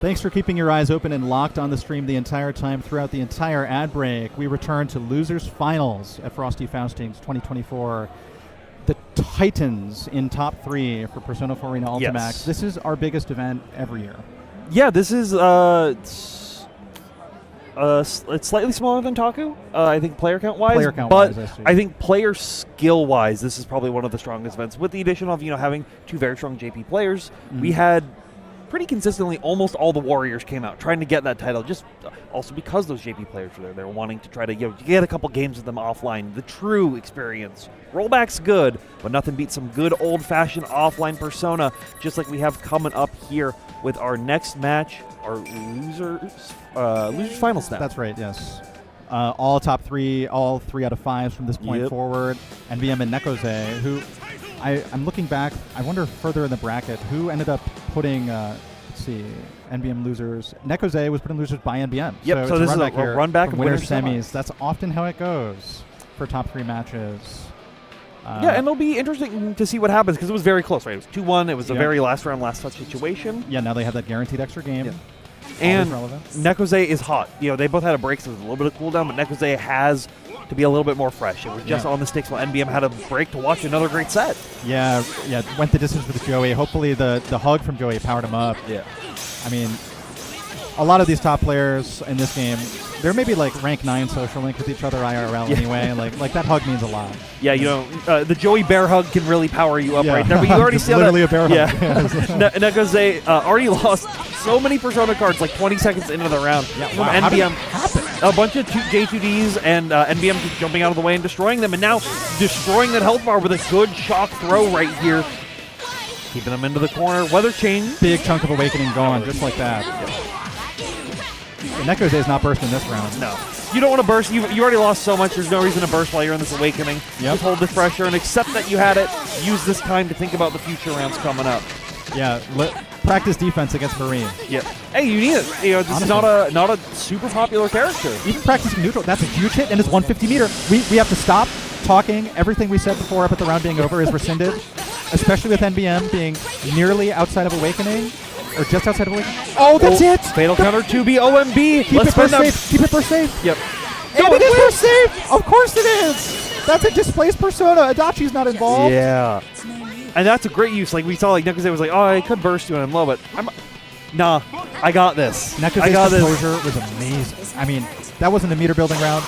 Thanks for keeping your eyes open and locked on the stream the entire time throughout the entire ad break. We return to Losers Finals at Frosty Faustings 2024. The Titans in top 3 for Persona 4 Arena ULTIMAX. Yes. This is our biggest event every year. Yeah, this is it's slightly smaller than Taku, I think player count-wise. But I think player skill-wise, this is probably one of the strongest events. With the addition of having 2 very strong JP players, we had pretty consistently almost all the Warriors came out trying to get that title, just also because those JP players were there. They're wanting to try to get a couple games with them offline. The true experience. Rollback's good, but nothing beats some good old-fashioned offline Persona, just like we have coming up here with our next match, our Losers Finals now. That's right, yes. All top 3, all 3 out of 5s from this point forward. NBM and NEKOZE, who I'm looking back, I wonder further in the bracket, who ended up putting, let's see, NBM losers. NEKOZE was put in losers by NBM. Yep, so this is a run back of winners semis. That's often how it goes for top 3 matches. Yeah, and it'll be interesting to see what happens because it was very close, right? It was 2-1. It was a very last round, last touch situation. Yeah, now they have that guaranteed extra game. Yeah. And NEKOZE is hot. They both had a break, so there's a little bit of cooldown, but NEKOZE has to be a little bit more fresh. It was just on the sticks while NBM had a break to watch another great set. Yeah, went the distance with Joey. Hopefully the hug from Joey powered him up. Yeah. I mean, a lot of these top players in this game, they're maybe like rank 9 social link with each other IRL anyway. Like that hug means a lot. Yeah, the Joey bear hug can really power you up right there. But you already see literally a bear hug. Yeah. NEKOZE already lost so many Persona cards like 20 seconds into the round. Yeah, from wow. NBM. How did that happen? A bunch of J2Ds and NBM just jumping out of the way and destroying them, and now destroying that health bar with a good shock throw right here. Keeping them into the corner. Weather change. Big chunk of Awakening gone, just like that. NEKOZE is not bursting this round. No. You don't want to burst. You already lost so much. There's no reason to burst while you're in this Awakening. Just hold the pressure and accept that you had it. Use this time to think about the future rounds coming up. Yeah, practice defense against Marine. Yeah. Hey, you need it. This is not a super popular character. Even practicing neutral, that's a huge hit, and it's 150 meter. We have to stop talking. Everything we said before up at the round being over is rescinded, especially with NBM being nearly outside of Awakening, or just outside of Awakening. Oh, that's it! Fatal counter 2B, OMB. Keep it burst safe. Keep it burst safe. Yep. And it is burst safe! Of course it is! That's a displaced Persona. Adachi's not involved. Yeah. And that's a great use. Like we saw, NEKOZE was like, "Oh, I could burst you when I'm low, but nah, I got this." NEKOZE's composure was amazing. I mean, that wasn't a meter building round.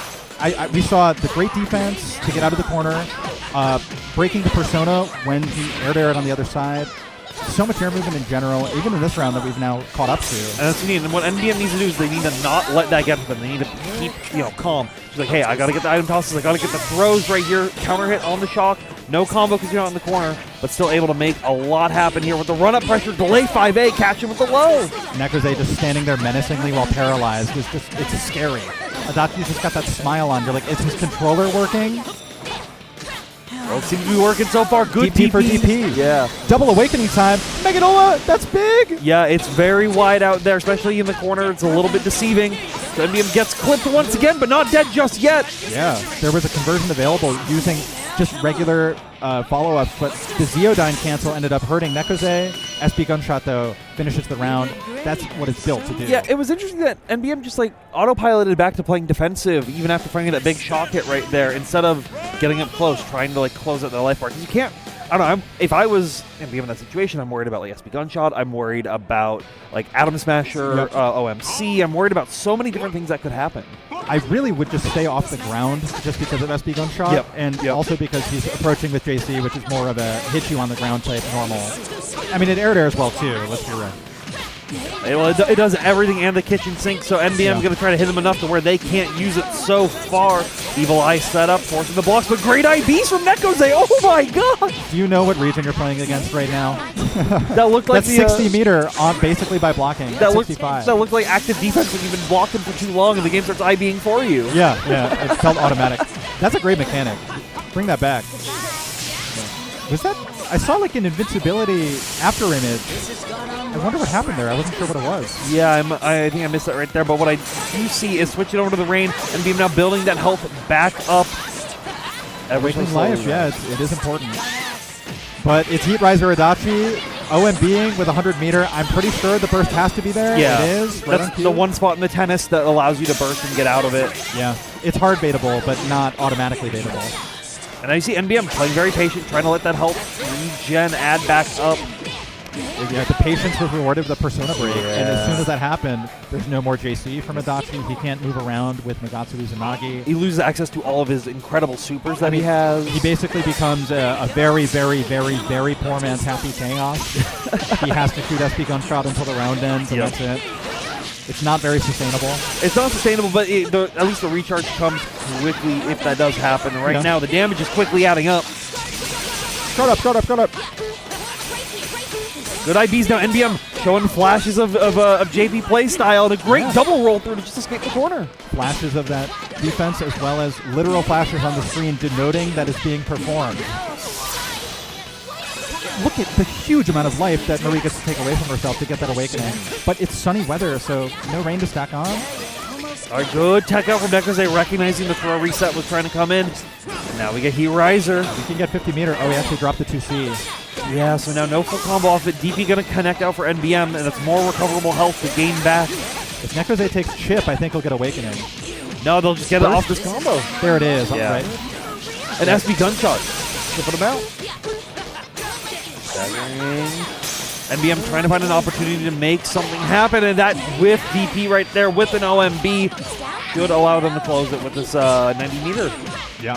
We saw the great defense to get out of the corner, breaking the Persona when he aired on the other side. So much air movement in general, even in this round that we've now caught up to. And that's what you need. And what NBM needs to do is they need to not let that get to them. They need to keep, calm. She's like, hey, I got to get the item tosses. I got to get the throws right here. Counter hit on the shock. No combo because you're not in the corner, but still able to make a lot happen here with the run-up pressure. Delay 5A, catch him with the low. NEKOZE just standing there menacingly while paralyzed. It's scary. Adachi's just got that smile on. You're like, is his controller working? Well, it seems to be working so far. Good DP for DP. Yeah. Double Awakening time. Meganola, that's big. Yeah, it's very wide out there, especially in the corner. It's a little bit deceiving. So NBM gets clipped once again, but not dead just yet. Yeah, there was a conversion available using just regular follow-ups, but the Zeodyne cancel ended up hurting NEKOZE. SB Gunshot, though, finishes the round. That's what it's built to do. Yeah, it was interesting that NBM just autopiloted back to playing defensive even after finding that big shock hit right there instead of getting up close, trying to close out the life bar. Because you can't, I don't know, if I was NBM in that situation, I'm worried about SB Gunshot, I'm worried about Atom Smasher, OMC, I'm worried about so many different things that could happen. I really would just stay off the ground just because of SB Gunshot, and also because he's approaching with JC, which is more of a hit you on the ground type normal. I mean, it aired as well too, let's be right. Well, it does everything and the kitchen sink, so NBM is going to try to hit them enough to where they can't use it so far. Evil Eye set up, forcing the blocks, but great IBs from NEKOZE. Oh my god! Do you know what region you're playing against right now? That looked like that's 60 meter on basically by blocking. That 65. That looked like active defense when you've been blocking for too long and the game starts IBing for you. Yeah, it felt automatic. That's a great mechanic. Bring that back. Was that? I saw an invincibility after image. I wonder what happened there. I wasn't sure what it was. Yeah, I think I missed that right there. But what I do see is switching over to the rain and being now building that health back up. Everything life, yeah, it is important. But it's Heat Riser Adachi. OMBing with 100-meter. I'm pretty sure the burst has to be there. Yeah. It is. Right That's the one spot in the tennis that allows you to burst and get out of it. Yeah. It's hard baitable, but not automatically baitable. And I see NBM playing very patient, trying to let that help regen, add back up. Yeah, the patience was rewarded with the Persona break, and as soon as that happened, there's no more JC from Adachi. He can't move around with Nagatsu Izanagi. He loses access to all of his incredible supers that he has. He basically becomes a very, very, very, very poor man's Happy Chaos. He has to shoot SP Gunshot until the round ends, and that's it. It's not very sustainable. It's not sustainable, but at least the recharge comes quickly if that does happen. Right now, the damage is quickly adding up. Shut up, shut up, shut up. Good IBs now. NBM showing flashes of JP playstyle and a great double roll through to just escape the corner. Flashes of that defense as well as literal flashes on the screen denoting that it's being performed. Look at the huge amount of life that Marie gets to take away from herself to get that awakening. But it's sunny weather, so no rain to stack on. All right, good tech out from NEKOZE, recognizing the throw reset was trying to come in. And now we get Heat Riser. We can get 50-meter. Oh, he actually dropped the 2C. Yeah, so now no full combo off it. DP going to connect out for NBM, and that's more recoverable health to gain back. If NEKOZE takes chip, I think he'll get awakening. No, they'll just get it off this combo. There it is. Yeah. Right. An SP gunshot. Tripping him out. NBM trying to find an opportunity to make something happen, and that with DP right there with an OMB should allow them to close it with this 90-meter. Yeah.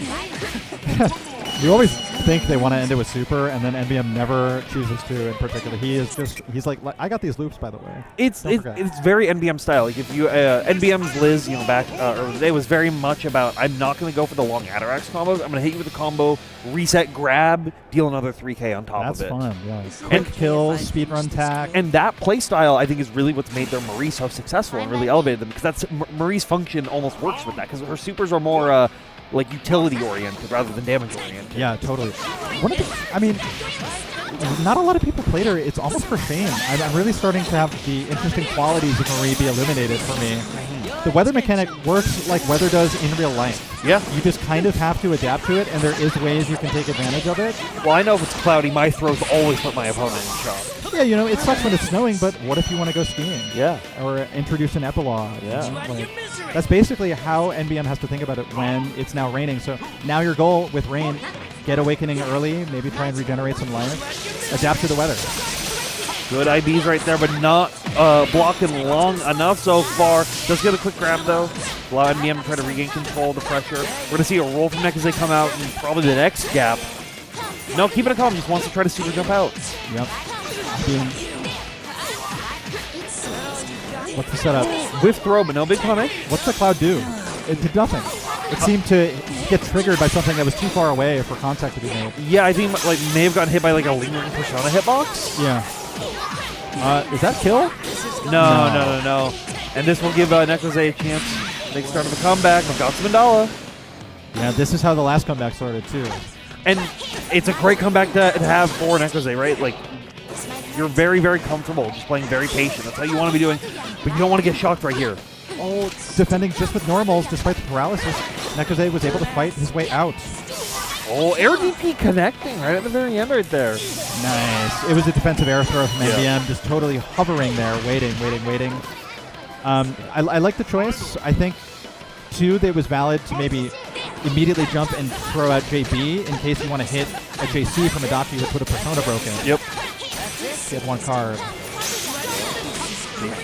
You always think they want to end it with super, and then NBM never chooses to in particular. He's like, I got these loops, by the way. It's very NBM style. Like if you NBM's Liz, back early today was very much about, I'm not going to go for the long Atarax combos. I'm going to hit you with a combo, reset, grab, deal another 3K on top of it. That's fun. Yeah. Quick kills, speedrun tack. And that play style, I think, is really what's made their Marie so successful and really elevated them, because that's Marie's function almost works with that, because her supers are more like utility oriented rather than damage oriented. Yeah, totally. Not a lot of people played her. It's almost for shame. I'm really starting to have the interesting qualities of Marie be illuminated for me. The weather mechanic works like weather does in real life. Yeah. You just kind of have to adapt to it, and there is ways you can take advantage of it. Well, I know if it's cloudy, my throws always put my opponent in shock. Yeah, it sucks when it's snowing, but what if you want to go skiing? Yeah. Or introduce an epilogue. Yeah. That's basically how NBM has to think about it when it's now raining. So now your goal with rain, get awakening early, maybe try and regenerate some life, adapt to the weather. Good IBs right there, but not blocking long enough so far. Does get a quick grab, though. Allow NBM to try to regain control of the pressure. We're going to see a roll from NEKOZE come out in probably the next gap. No, keeping it calm. Just wants to try to super jump out. Yep. What's the setup? Whiff throw, but no big punish. What's the cloud do? It did nothing. It seemed to get triggered by something that was too far away for contact to be made. Yeah, I think may have gotten hit by like a lingering Persona hitbox. Yeah. Is that kill? No. And this will give NEKOZE a chance to make start of a comeback. Nagatsu Mandala. Yeah, this is how the last comeback started too. And it's a great comeback to have for NEKOZE, right? Like, you're very, very comfortable just playing very patient. That's how you want to be doing, but you don't want to get shocked right here. Oh, defending just with normals despite the paralysis. NEKOZE was able to fight his way out. Oh, air DP connecting right at the very end right there. Nice. It was a defensive air throw from NBM, just totally hovering there, waiting. I like the choice. I think, too, that it was valid to maybe immediately jump and throw out JB in case you want to hit a JC from Adachi that put a Persona broken. Yep. Get one card.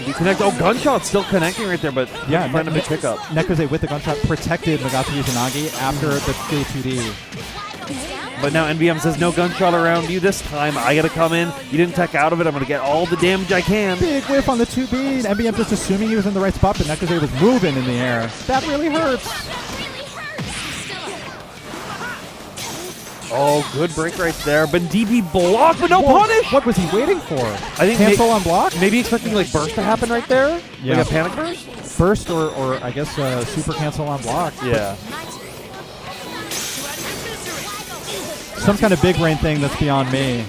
You connect. Oh, gunshot still connecting right there, but yeah, find a big pickup. NEKOZE with the gunshot protected Nagatsu Izanagi after the J2D. But now NBM says no gunshot around you this time. I got to come in. You didn't tech out of it. I'm going to get all the damage I can. Big whiff on the 2B. NBM just assuming he was in the right spot, but NEKOZE was moving in the air. That really hurts. Oh, good break right there. But DP block, but no punish. What was he waiting for? I think cancel on block? Maybe expecting like burst to happen right there? Yeah. Like a panic burst? Burst or I guess super cancel on block. Yeah. Some kind of big brain thing that's beyond me.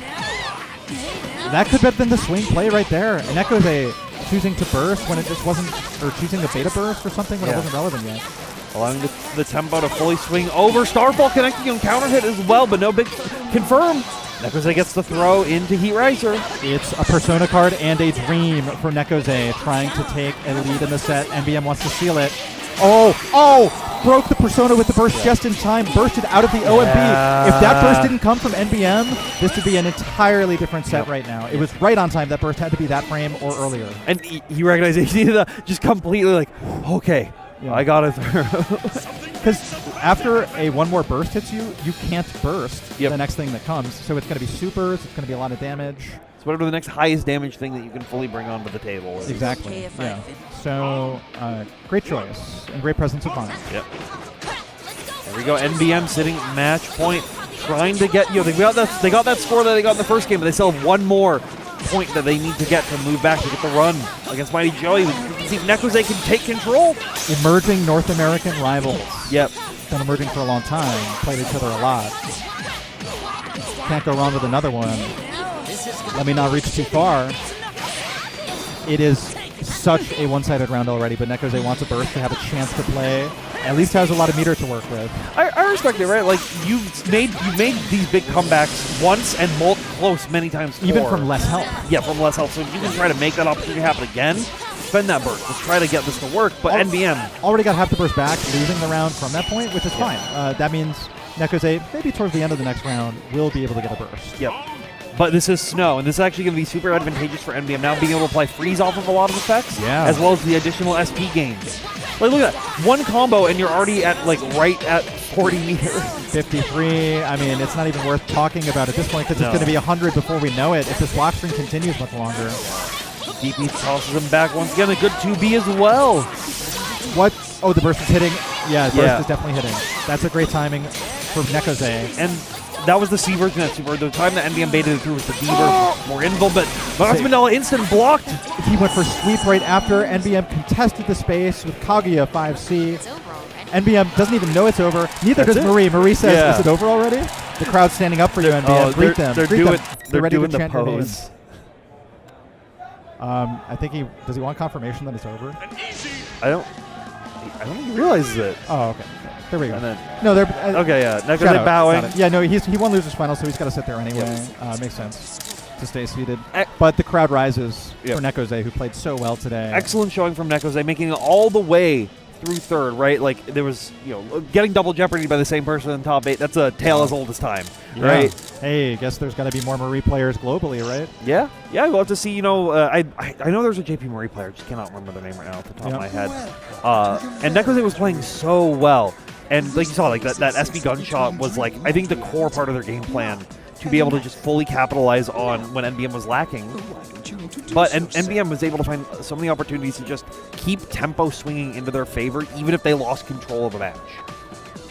That could have been the swing play right there. And NEKOZE choosing to burst when it just wasn't, or choosing the beta burst or something when it wasn't relevant yet. Allowing the tempo to fully swing over. Starfall connecting on counter hit as well, but no big confirm. NEKOZE gets the throw into Heat Riser. It's a Persona card and a dream for NEKOZE, trying to take a lead in the set. NBM wants to seal it. Oh! Broke the Persona with the burst just in time, bursted out of the OMB. If that burst didn't come from NBM, this would be an entirely different set right now. It was right on time. That burst had to be that frame or earlier. And he recognized it. He did just completely like, okay, I got it through. Because after one more burst hits you, you can't burst the next thing that comes. So it's going to be supers, it's going to be a lot of damage. It's whatever the next highest damage thing that you can fully bring onto the table is. Exactly. Yeah. So, great choice and great presence of mind. Yep. There we go. NBM sitting at match point, trying to get they got that score that they got in the first game, but they still have one more point that they need to get to move back to get the run against Mighty Joey. We can see NEKOZE can take control. Emerging North American rivals. Yep. Been emerging for a long time. Played each other a lot. Can't go wrong with another one. Let me not reach too far. It is such a one-sided round already, but NEKOZE wants a burst to have a chance to play. At least has a lot of meter to work with. I respect it, right? Like you've made these big comebacks once and close many times. Even from less health. Yeah, from less health. So if you can try to make that opportunity happen again, spend that burst. Let's try to get this to work. But NBM already got half the burst back, losing the round from that point, which is fine. That means NEKOZE, maybe towards the end of the next round, will be able to get a burst. Yep. But this is snow, and this is actually going to be super advantageous for NBM now, being able to apply freeze off of a lot of effects, as well as the additional SP gains. Like, look at that. One combo, and you're already at, like, right at 40 meters. 53. I mean, it's not even worth talking about at this point, because it's going to be 100 before we know it, if this block string continues much longer. DP tosses him back once again. A good 2B as well. What? Oh, the burst is hitting. Yeah, the burst is definitely hitting. That's a great timing for NEKOZE. And that was the C version of Super. The time that NBM baited it through was the D version, more invul, but Manila instant blocked. He went for sweep right after. NBM contested the space with Kaguya 5C. NBM doesn't even know it's over. Neither does Marie. Marie says, "Is it over already?" The crowd's standing up for you, NBM. Greet them. They're ready doing to chant the your pose. I think does he want confirmation that it's over? I don't think he realizes it. Oh, okay. There we go. No, they're okay. Yeah, NEKOZE bowing. Yeah, no, he won losers final, so he's got to sit there anyway. Makes sense to stay seated. But the crowd rises for NEKOZE, who played so well today. Excellent showing from NEKOZE, making it all the way through third. Right, like there was, getting double jeopardy by the same person in top 8. That's a tale as old as time. Right. Hey, guess there's got to be more Marie players globally, right? Yeah. We'll have to see. I know there's a JP Marie player. I just cannot remember their name right now off the top of my head. And NEKOZE was playing so well. And like you saw, like that SP gunshot was like, I think, the core part of their game plan to be able to just fully capitalize on when NBM was lacking. But NBM was able to find so many opportunities to just keep tempo swinging into their favor, even if they lost control of a match.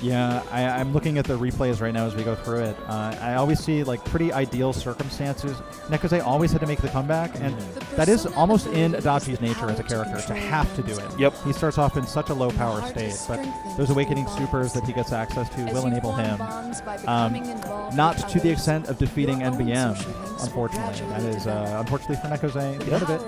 Yeah, I'm looking at the replays right now as we go through it. I always see like pretty ideal circumstances. NEKOZE always had to make the comeback, and that is almost in Adachi's nature as a character, to have to do it. Yep. He starts off in such a low power state, but those awakening supers that he gets access to will enable him. Not to the extent of defeating NBM, unfortunately. That is, unfortunately for NEKOZE, the end of it.